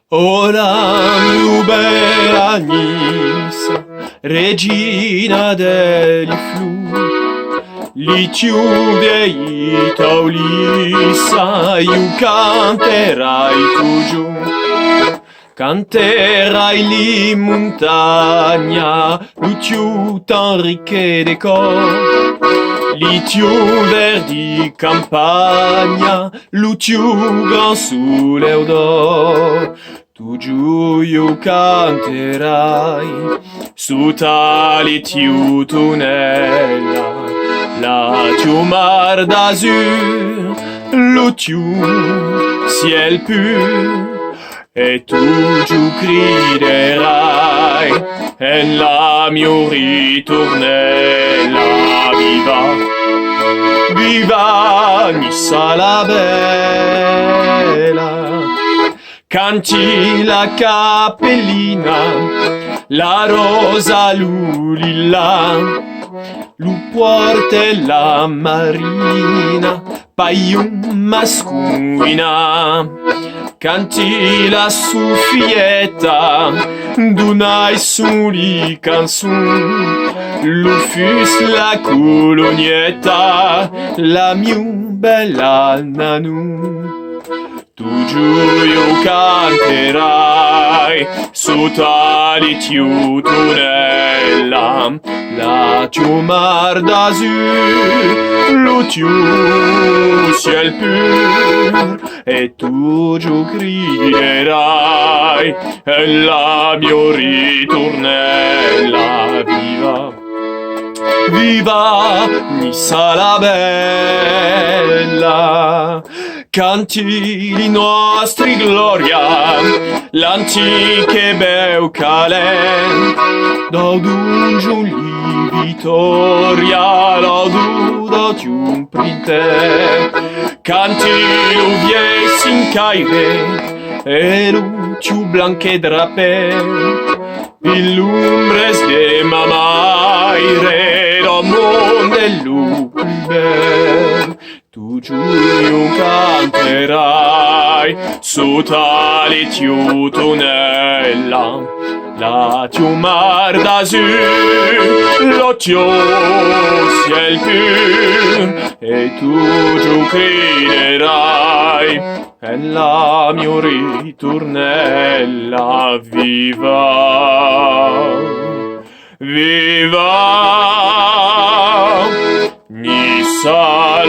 la più bella Nissa, regina degli flu, li più vieita Ulissa, io canterai tu giù. Canterai lì in montagna, lu più tan ricche de cor, li più verdi campagna, lu più gran sole odor. Tu giù io canterai, su tali tiu tunella, la tiu mar d'azur, lu tiu ciel pur. E tu giù griderai, e la mio ritornella, viva, viva Nissa la bella. Canti la cappellina, la rosa lulilla, lu porte la marina, paiun mascuina. Canti la suffietta d'una soli canzun, l'ufus la colonietta, la mia bella nanu. Tu giù io canterai, su tali tiu tunella, la tiu mar d'azur, lo tiu ciel pur. E tu giù griderai, e la mia ritornella, viva, viva Nissa la bella. Canti i nostri gloria, l'antiche Beucalen, d'odun giuli vittoria, l'odun d'odium printe. Canti l'uviei s'incaire, e l'utiu blanche drapé, illumbres de mamaire, do monde lu più bel. Tu giù canterai, su tali tiu tunella, la tiu mar d'azur, lo tiu ciel pur. E tu giù griderai, e la mia ritornella, viva, viva Nissa